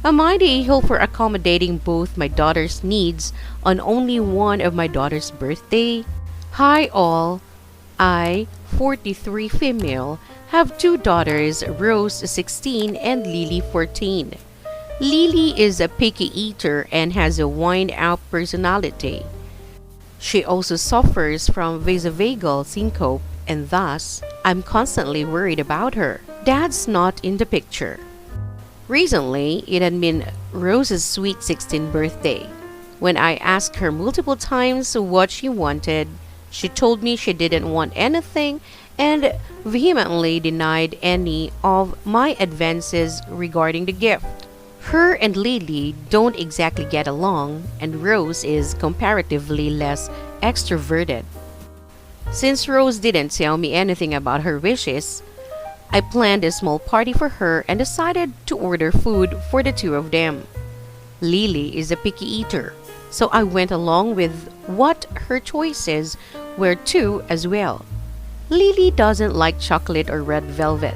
Am I the a-hole for accommodating both my daughter's needs on only one of my daughter's birthday? Hi all, I, 43 female, have two daughters, Rose 16 and Lily 14. Lily is a picky eater and has a wind-up personality. She also suffers from vasovagal syncope and thus I'm constantly worried about her. Dad's not in the picture. Recently, it had been Rose's sweet 16th birthday. When I asked her multiple times what she wanted, she told me she didn't want anything and vehemently denied any of my advances regarding the gift. Her and Lily don't exactly get along, and Rose is comparatively less extroverted. Since Rose didn't tell me anything about her wishes, I planned a small party for her and decided to order food for the two of them. Lily is a picky eater, so I went along with what her choices were too as well. Lily doesn't like chocolate or red velvet,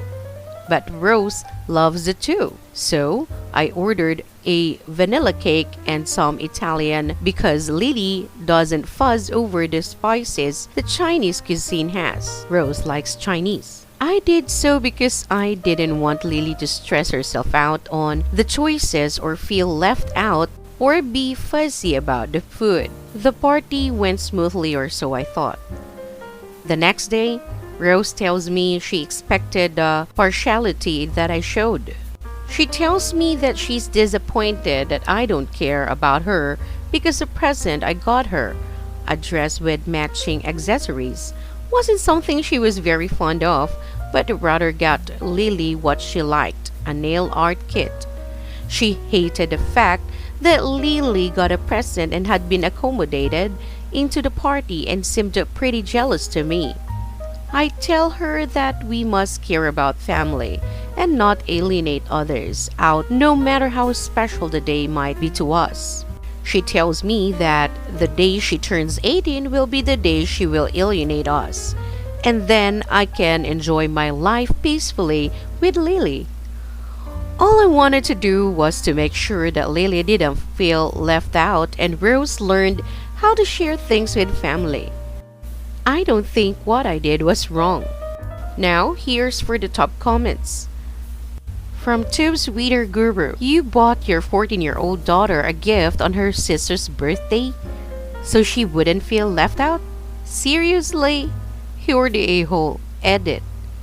but Rose loves it too. So I ordered a vanilla cake and some Italian because Lily doesn't fuzz over the spices the Chinese cuisine has. Rose likes Chinese. I did so because I didn't want Lily to stress herself out on the choices or feel left out or be fuzzy about the food. The party went smoothly, or so I thought. The next day, Rose tells me she expected the partiality that I showed. She tells me that she's disappointed that I don't care about her because the present I got her, a dress with matching accessories, wasn't something she was very fond of, but rather got Lily what she liked, a nail art kit. She hated the fact that Lily got a present and had been accommodated into the party and seemed pretty jealous to me. I tell her that we must care about family and not alienate others out no matter how special the day might be to us. She tells me that the day she turns 18 will be the day she will alienate us, and then I can enjoy my life peacefully with Lily. All I wanted to do was to make sure that Lily didn't feel left out and Rose learned how to share things with family. I don't think what I did was wrong. Now, here's for the top comments. From Tube's Reader Guru, you bought your 14-year-old daughter a gift on her sister's birthday so she wouldn't feel left out? Seriously? You're the a-hole. Edit.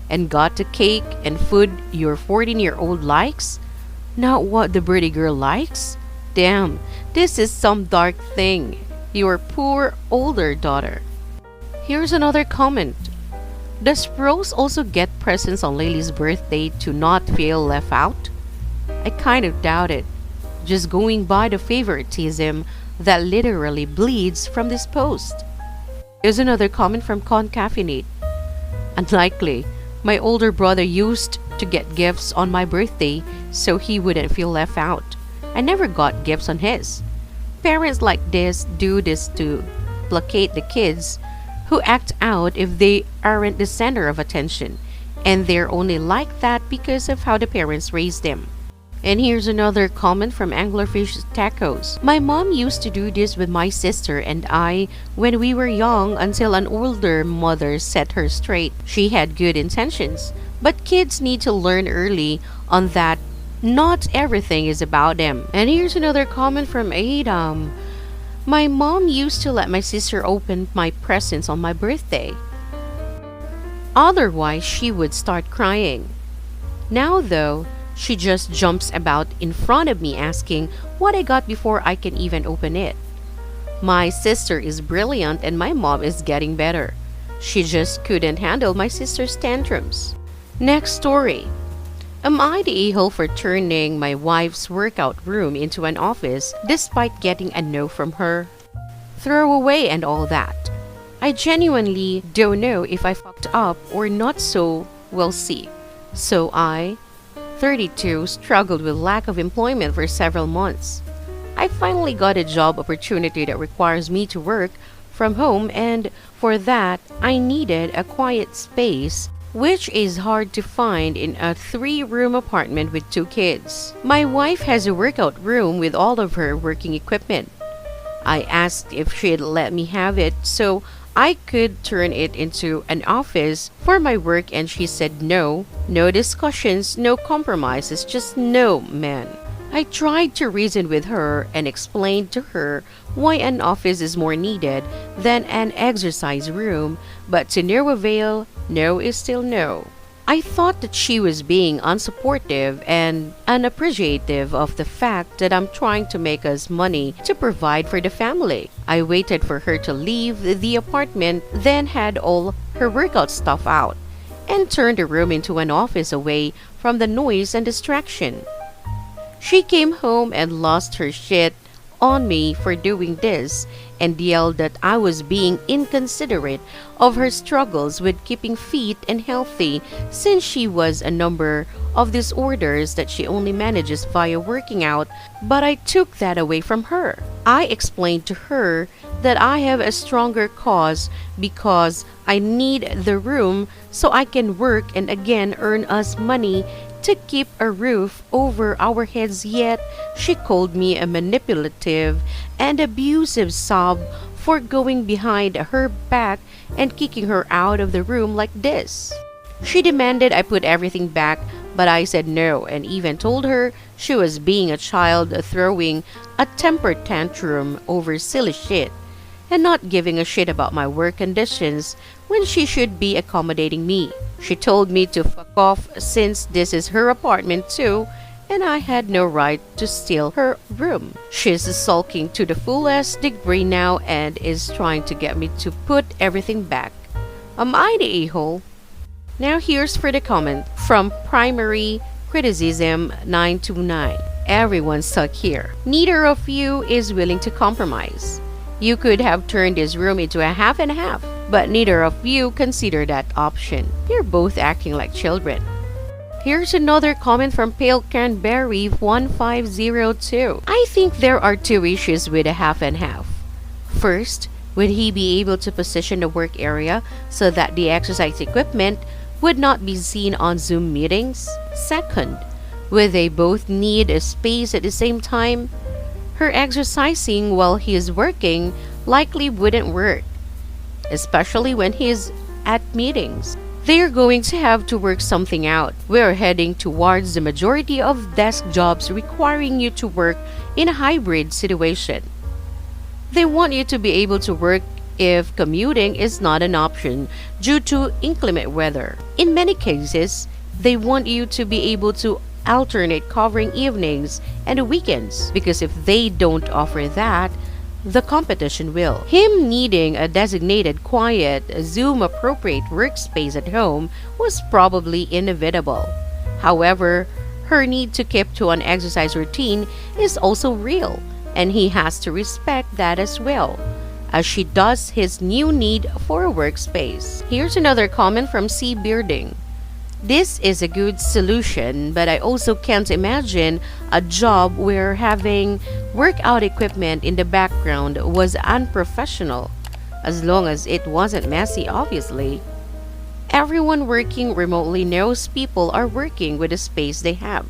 And got the cake and food your 14-year-old likes? Not what the birthday girl likes? Damn, this is some dark thing. Your poor older daughter. Here's another comment. Does Rose also get presents on Lily's birthday to not feel left out? I kind of doubt it, just going by the favoritism that literally bleeds from this post. Here's another comment from Concaffeinate. Unlikely. My older brother used to get gifts on my birthday so he wouldn't feel left out. I never got gifts on his. Parents like this do this to placate the kids who act out if they aren't the center of attention, and they're only like that because of how the parents raised them. And here's another comment from Anglerfish Tacos. My mom used to do this with my sister and I when we were young until an older mother set her straight. She had good intentions, but kids need to learn early on that not everything is about them. And here's another comment from Adam. My mom used to let my sister open my presents on my birthday. Otherwise, she would start crying. Now, though, she just jumps about in front of me asking what I got before I can even open it. My sister is brilliant and my mom is getting better. She just couldn't handle my sister's tantrums. Next story. Am I the a-hole for turning my wife's workout room into an office despite getting a no from her? Throw away and all that. I genuinely don't know if I fucked up or not, so we'll see. So I, 32, struggled with lack of employment for several months. I finally got a job opportunity that requires me to work from home, and for that I needed a quiet space which is hard to find in a 3-room apartment with 2 kids. My wife has a workout room with all of her working equipment. I asked if she'd let me have it so I could turn it into an office for my work, and she said no. No discussions, no compromises, just no, man. I tried to reason with her and explained to her why an office is more needed than an exercise room, but to no avail, no is still no. I thought that she was being unsupportive and unappreciative of the fact that I'm trying to make us money to provide for the family. I waited for her to leave the apartment, then had all her workout stuff out, and turned the room into an office away from the noise and distraction. She came home and lost her shit on me for doing this and yelled that I was being inconsiderate of her struggles with keeping fit and healthy, since she was a number of disorders that she only manages via working out, but I took that away from her. I explained to her that I have a stronger cause because I need the room so I can work and again earn us money to keep a roof over our heads, yet she called me a manipulative and abusive sob for going behind her back and kicking her out of the room like this. She demanded I put everything back, but I said no and even told her she was being a child throwing a temper tantrum over silly shit and not giving a shit about my work conditions when she should be accommodating me. She told me to fuck off since this is her apartment too, and I had no right to steal her room. She's sulking to the fullest degree now and is trying to get me to put everything back. Am I the a-hole? Now here's for the comment from Primary Criticism 929. Everyone's stuck here. Neither of you is willing to compromise. You could have turned this room into a half and a half, but neither of you consider that option. You're both acting like children. Here's another comment from Pale Cranberry 1502. I think there are 2 issues with a half and half. First, would he be able to position the work area so that the exercise equipment would not be seen on Zoom meetings? Second, would they both need a space at the same time? Her exercising while he is working likely wouldn't work, especially when he's at meetings. They're going to have to work something out. We're heading towards the majority of desk jobs requiring you to work in a hybrid situation. They want you to be able to work if commuting is not an option due to inclement weather. In many cases, they want you to be able to alternate covering evenings and weekends, because if they don't offer that, the competition will. Him needing a designated, quiet, Zoom-appropriate workspace at home was probably inevitable. However, her need to keep to an exercise routine is also real, and he has to respect that as well, as she does his new need for a workspace. Here's another comment from C. Bearding. This is a good solution, but I also can't imagine a job where having workout equipment in the background was unprofessional, as long as it wasn't messy, obviously. Everyone working remotely knows people are working with the space they have.